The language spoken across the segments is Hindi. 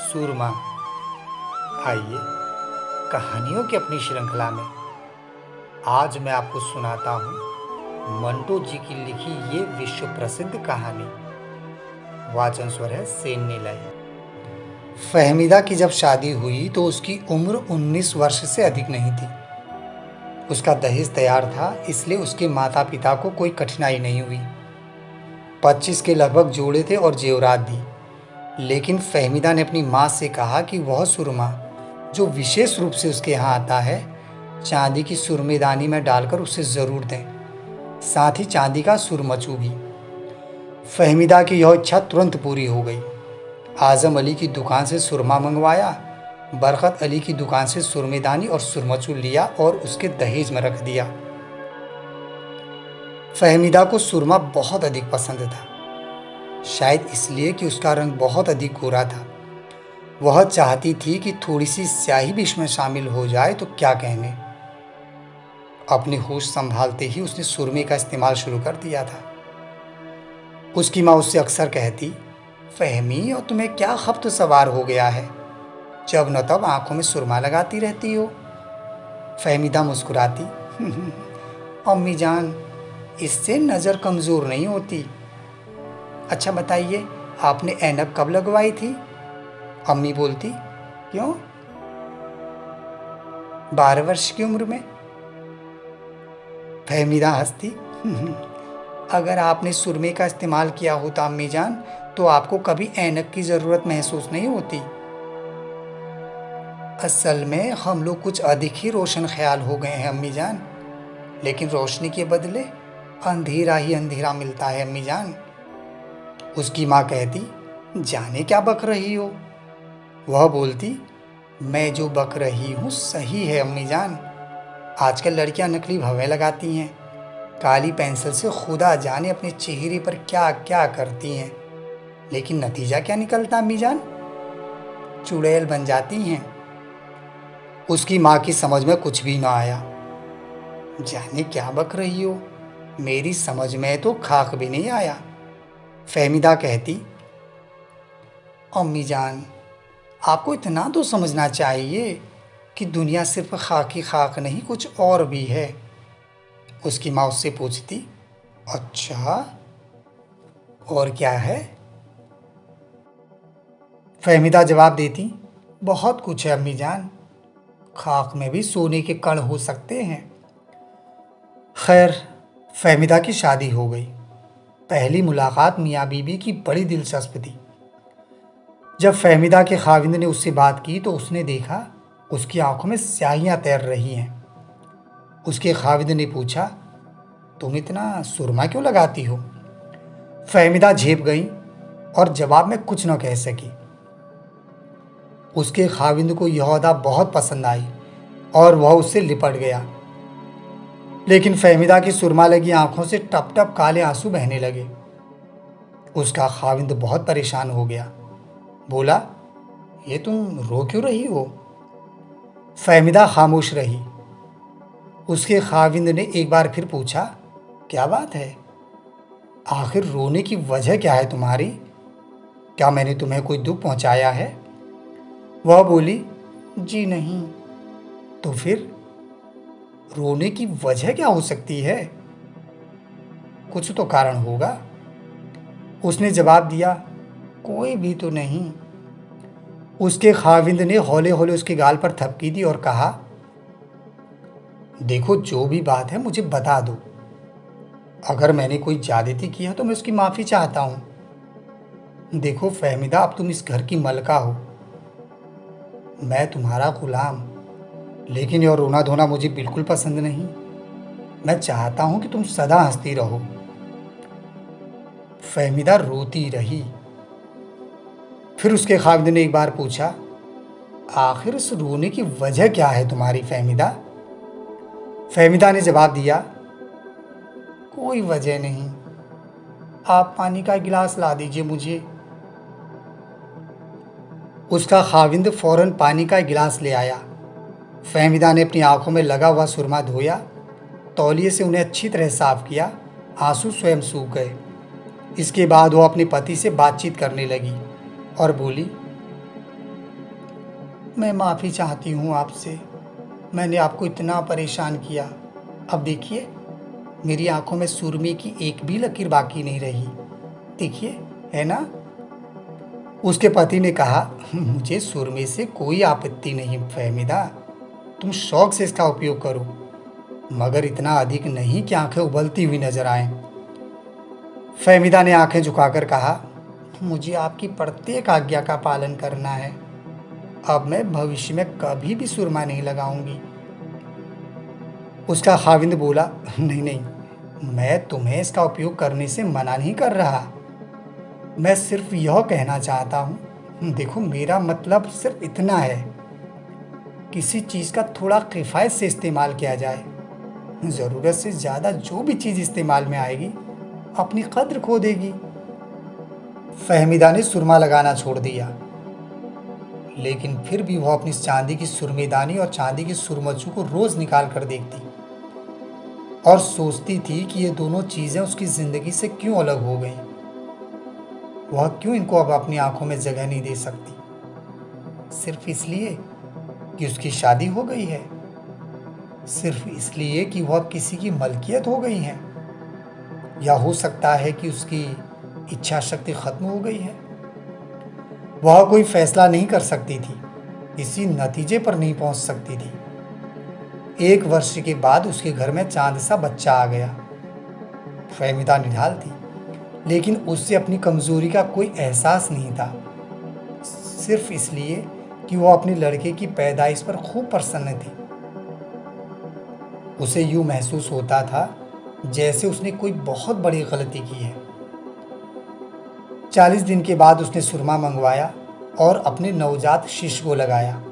सूरमा। आइए, कहानियों की अपनी श्रृंखला में आज मैं आपको सुनाता हूँ मंटो जी की लिखी ये विश्व प्रसिद्ध कहानी। वाचन स्वर है सेन निलय। फहमीदा की जब शादी हुई तो उसकी उम्र 19 वर्ष से अधिक नहीं थी। उसका दहेज तैयार था, इसलिए उसके माता पिता को कोई कठिनाई नहीं हुई। 25 के लगभग जोड़े थे और जेवरात भी। लेकिन फहमीदा ने अपनी माँ से कहा कि वह सुरमा जो विशेष रूप से उसके यहाँ आता है, चांदी की सुरमेदानी में डालकर उसे ज़रूर दें, साथ ही चांदी का सुरमचू भी। फहमीदा की यह इच्छा तुरंत पूरी हो गई। आज़म अली की दुकान से सुरमा मंगवाया, बरकत अली की दुकान से सुरमेदानी और सुरमचू लिया और उसके दहेज में रख दिया। फहमीदा को सुरमा बहुत अधिक पसंद था, शायद इसलिए कि उसका रंग बहुत अधिक गोरा था। वह चाहती थी कि थोड़ी सी स्याही भी इसमें शामिल हो जाए तो क्या कहने। अपनी होश संभालते ही उसने सुरमे का इस्तेमाल शुरू कर दिया था। उसकी माँ उससे अक्सर कहती, फहमी, और तुम्हें क्या खप्त सवार हो गया है, जब न तब आंखों में सुरमा लगाती रहती हो। फहमीदा मुस्कुराती, अम्मी जान, इससे नज़र कमज़ोर नहीं होती। अच्छा बताइए, आपने ऐनक कब लगवाई थी? अम्मी बोलती, क्यों? 12 वर्ष की उम्र में। फहमीदा हंसती, अगर आपने सुरमे का इस्तेमाल किया होता अम्मी जान, तो आपको कभी ऐनक की ज़रूरत महसूस नहीं होती। असल में हम लोग कुछ अधिक ही रोशन ख्याल हो गए हैं अम्मी जान, लेकिन रोशनी के बदले अंधेरा ही अंधेरा मिलता है अम्मी जान। उसकी माँ कहती, जाने क्या बक रही हो। वह बोलती, मैं जो बक रही हूँ सही है अम्मी जान। आजकल लड़कियां नकली भवें लगाती हैं, काली पेंसिल से खुदा जाने अपने चेहरे पर क्या क्या करती हैं, लेकिन नतीजा क्या निकलता अम्मी जान? चुड़ैल बन जाती हैं। उसकी माँ की समझ में कुछ भी ना आया। जाने क्या बक रही हो, मेरी समझ में तो खाक भी नहीं आया। फहमीदा कहती, अम्मी जान, आपको इतना तो समझना चाहिए कि दुनिया सिर्फ खाकी खाक नहीं, कुछ और भी है। उसकी माँ उससे पूछती, अच्छा, और क्या है? फहमीदा जवाब देती, बहुत कुछ है अम्मी जान, खाक में भी सोने के कण हो सकते हैं। खैर, फहमीदा की शादी हो गई। पहली मुलाकात मियाँ बीबी की बड़ी दिलचस्प थी। जब फहमीदा के खाविंद ने उससे बात की तो उसने देखा उसकी आंखों में स्याहियां तैर रही हैं। उसके खाविंद ने पूछा, तुम इतना सुरमा क्यों लगाती हो? फहमीदा झेप गई और जवाब में कुछ न कह सकी। उसके खाविंद को यह अदा बहुत पसंद आई और वह उससे लिपट गया, लेकिन फहमीदा की सुरमा लगी आंखों से टप टप काले आंसू बहने लगे। उसका खाविंद बहुत परेशान हो गया। बोला, ये तुम रो क्यों रही हो? फहमीदा खामोश रही। उसके खाविंद ने एक बार फिर पूछा, क्या बात है? आखिर रोने की वजह क्या है तुम्हारी? क्या मैंने तुम्हें कोई दुख पहुंचाया है? वह बोली, जी नहीं। तो फिर रोने की वजह क्या हो सकती है? कुछ तो कारण होगा। उसने जवाब दिया, कोई भी तो नहीं। उसके खाविंद ने हौले हौले उसके गाल पर थपकी दी और कहा, देखो, जो भी बात है मुझे बता दो। अगर मैंने कोई ज्यादती किया तो मैं उसकी माफ़ी चाहता हूँ। देखो फहमीदा, अब तुम इस घर की मलका हो, मैं तुम्हारा गुलाम, लेकिन यह रोना धोना मुझे बिल्कुल पसंद नहीं। मैं चाहता हूँ कि तुम सदा हंसती रहो। फहमीदा रोती रही। फिर उसके खाविंद ने एक बार पूछा, आखिर इस रोने की वजह क्या है तुम्हारी फहमीदा? फहमीदा ने जवाब दिया, कोई वजह नहीं, आप पानी का गिलास ला दीजिए मुझे। उसका खाविंद फौरन पानी का गिलास ले आया। फहमीदा ने अपनी आंखों में लगा हुआ सुरमा धोया, तौलिए से उन्हें अच्छी तरह साफ किया। आंसू स्वयं सूख गए। इसके बाद वो अपने पति से बातचीत करने लगी और बोली, मैं माफ़ी चाहती हूँ आपसे। मैंने आपको इतना परेशान किया। अब देखिए, मेरी आंखों में सुरमे की एक भी लकीर बाकी नहीं रही। देखिए, है ना? उसके पति ने कहा, मुझे सुरमे से कोई आपत्ति नहीं फ़हमीदा, तुम शौक से इसका उपयोग करो, मगर इतना अधिक नहीं कि आंखें उबलती हुई नजर आएं। फ़हमीदा ने आंखें झुकाकर कहा, मुझे आपकी प्रत्येक आज्ञा का पालन करना है। अब मैं भविष्य में कभी भी सुरमा नहीं लगाऊंगी। उसका खाविंद बोला, नहीं नहीं, मैं तुम्हें इसका उपयोग करने से मना नहीं कर रहा। मैं सिर्फ यह कहना चाहता हूँ, देखो मेरा मतलब सिर्फ इतना है, किसी चीज़ का थोड़ा किफ़ायत से इस्तेमाल किया जाए। ज़रूरत से ज़्यादा जो भी चीज़ इस्तेमाल में आएगी अपनी कद्र खो देगी। फ़हमीदा ने सुरमा लगाना छोड़ दिया, लेकिन फिर भी वह अपनी चांदी की सुरमेदानी और चांदी की सुरमचू को रोज़ निकाल कर देखती और सोचती थी कि ये दोनों चीज़ें उसकी ज़िंदगी से क्यों अलग हो गई। वह क्यों इनको अब अपनी आंखों में जगह नहीं दे सकती? सिर्फ इसलिए कि उसकी शादी हो गई है? सिर्फ इसलिए कि वह अब किसी की मलकियत हो गई हैं? या हो सकता है कि उसकी इच्छा शक्ति खत्म हो गई है? वह कोई फैसला नहीं कर सकती थी, किसी नतीजे पर नहीं पहुंच सकती थी। 1 वर्ष के बाद उसके घर में चांद सा बच्चा आ गया। फ़हमीदा निढाल थी, लेकिन उससे अपनी कमज़ोरी का कोई एहसास नहीं था, सिर्फ इसलिए कि वह अपने लड़के की पैदाइश पर खूब प्रसन्न थी। उसे यूँ महसूस होता था जैसे उसने कोई बहुत बड़ी गलती की है। 40 दिन के बाद उसने सुरमा मंगवाया और अपने नवजात शिशु को लगाया।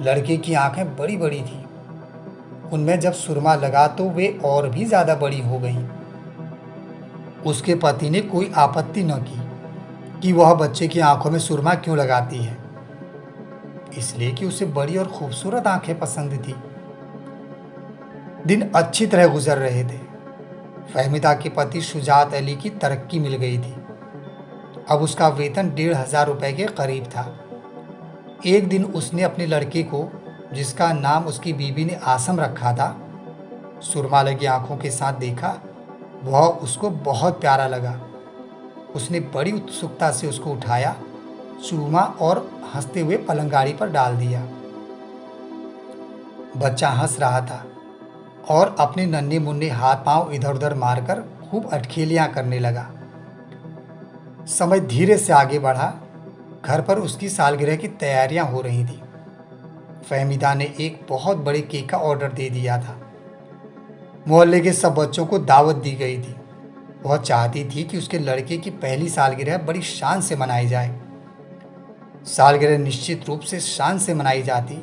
लड़के की आंखें बड़ी बड़ी थीं। उनमें जब सुरमा लगा तो वे और भी ज़्यादा बड़ी हो गईं। उसके पति ने कोई आपत्ति न की कि वह बच्चे की आंखों में सुरमा क्यों लगाती है, इसलिए कि उसे बड़ी और खूबसूरत आंखें पसंद थी। दिन अच्छी तरह गुजर रहे थे। फ़हमीदा के पति शुजात अली की तरक्की मिल गई थी। अब उसका वेतन 1,500 रुपये के करीब था। एक दिन उसने अपने लड़के को, जिसका नाम उसकी बीवी ने आसम रखा था, सुरमा लगी आंखों के साथ देखा। वह उसको बहुत प्यारा लगा। उसने बड़ी उत्सुकता से उसको उठाया, चूमा और हंसते हुए पलंगाड़ी पर डाल दिया। बच्चा हंस रहा था और अपने नन्हे मुन्ने हाथ पांव इधर उधर मारकर खूब अटखेलियां करने लगा। समय धीरे से आगे बढ़ा। घर पर उसकी सालगिरह की तैयारियां हो रही थी। फ़हमीदा ने एक बहुत बड़े केक का ऑर्डर दे दिया था। मोहल्ले के सब बच्चों को दावत दी गई थी। वह चाहती थी कि उसके लड़के की पहली सालगिरह बड़ी शान से मनाई जाए। सालगिरह निश्चित रूप से शान से मनाई जाती,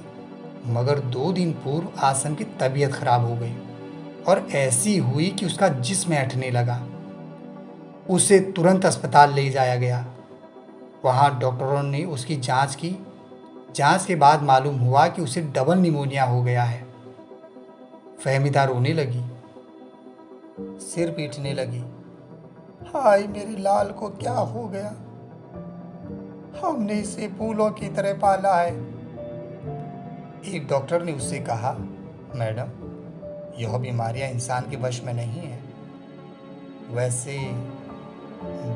मगर 2 दिन पूर्व आसम की तबीयत खराब हो गई और ऐसी हुई कि उसका जिस्म ऐंठने लगा। उसे तुरंत अस्पताल ले जाया गया। वहाँ डॉक्टरों ने उसकी जांच की। जांच के बाद मालूम हुआ कि उसे डबल निमोनिया हो गया है। फ़हमीदा रोने लगी, सिर पीटने लगी। हाय मेरे लाल को क्या हो गया? हमने इसे फूलों की तरह पाला है। एक डॉक्टर ने उससे कहा, मैडम, यह बीमारियां इंसान के वश में नहीं है। वैसे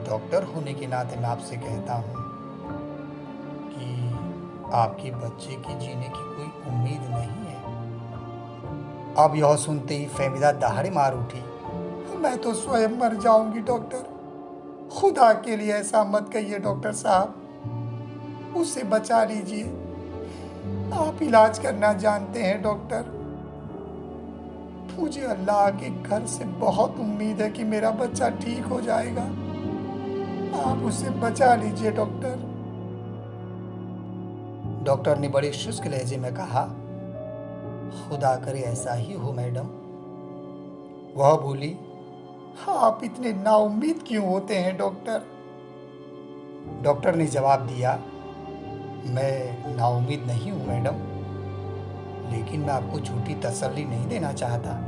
डॉक्टर होने के नाते मैं आपसे कहता हूँ कि आपके बच्चे की जीने की कोई उम्मीद नहीं है। अब यह सुनते ही फ़हमीदा दहाड़े मार उठी। मैं तो स्वयं मर जाऊंगी डॉक्टर। खुदा के लिए ऐसा मत कहिए डॉक्टर साहब, उसे बचा लीजिए। आप इलाज करना जानते हैं डॉक्टर। मुझे अल्लाह के घर से बहुत उम्मीद है कि मेरा बच्चा ठीक हो जाएगा। आप उसे बचा लीजिए डॉक्टर। डॉक्टर ने बड़े शुष्क लहजे में कहा, खुदा करे ऐसा ही हो मैडम। वह बोली, आप इतने नाउम्मीद क्यों होते हैं डॉक्टर? डॉक्टर ने जवाब दिया, मैं नाउम्मीद नहीं हूं मैडम, लेकिन मैं आपको झूठी तसल्ली नहीं देना चाहता।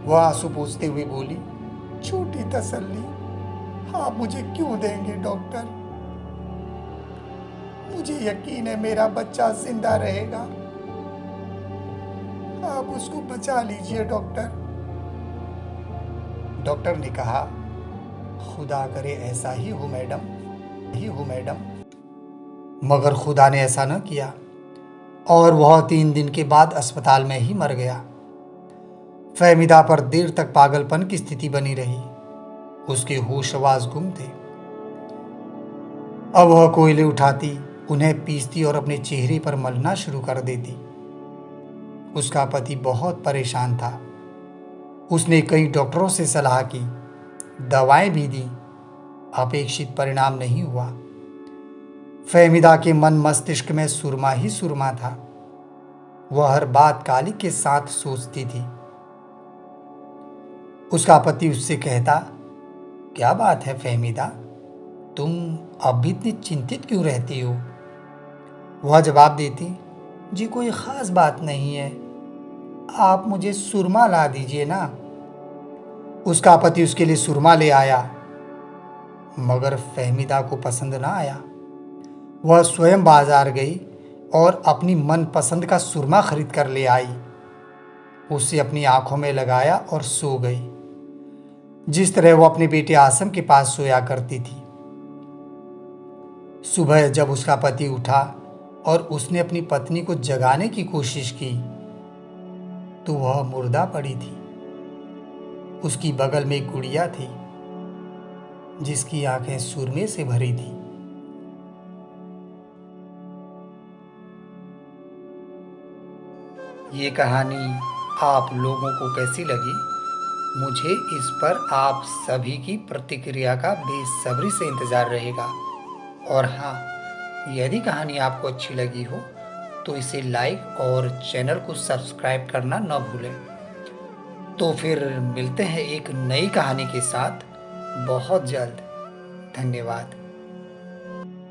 वह आंसू पोंछते हुए बोली, झूठी तसल्ली आप मुझे क्यों देंगे डॉक्टर? मुझे यकीन है मेरा बच्चा जिंदा रहेगा। आप उसको बचा लीजिए डॉक्टर। डॉक्टर ने कहा, खुदा करे ऐसा ही हो मैडम। मगर खुदा ने ऐसा न किया और वह 3 दिन के बाद अस्पताल में ही मर गया। फहमीदा पर देर तक पागलपन की स्थिति बनी रही। उसके होश आवाज गुम थे। अब वह कोयले उठाती, उन्हें पीसती और अपने चेहरे पर मलना शुरू कर देती। उसका पति बहुत परेशान था। उसने कई डॉक्टरों से सलाह की, दवाएं भी दी, अपेक्षित परिणाम नहीं हुआ। फहमीदा के मन मस्तिष्क में सुरमा ही सुरमा था। वह हर बात काली के साथ सोचती थी। उसका पति उससे कहता, क्या बात है फहमीदा, तुम अब भी इतनी चिंतित क्यों रहती हो? वह जवाब देती, जी कोई ख़ास बात नहीं है, आप मुझे सुरमा ला दीजिए ना। उसका पति उसके लिए सुरमा ले आया, मगर फहमीदा को पसंद ना आया। वह स्वयं बाजार गई और अपनी मनपसंद का सुरमा खरीद कर ले आई। उसे अपनी आंखों में लगाया और सो गई, जिस तरह वो अपने बेटे आसम के पास सोया करती थी। सुबह जब उसका पति उठा और उसने अपनी पत्नी को जगाने की कोशिश की तो वह मुर्दा पड़ी थी। उसकी बगल में एक गुड़िया थी जिसकी आंखें सुरमे से भरी थी। ये कहानी आप लोगों को कैसी लगी? मुझे इस पर आप सभी की प्रतिक्रिया का बेसब्री से इंतज़ार रहेगा। और हाँ, यदि कहानी आपको अच्छी लगी हो तो इसे लाइक और चैनल को सब्सक्राइब करना न भूलें। तो फिर मिलते हैं एक नई कहानी के साथ बहुत जल्द। धन्यवाद।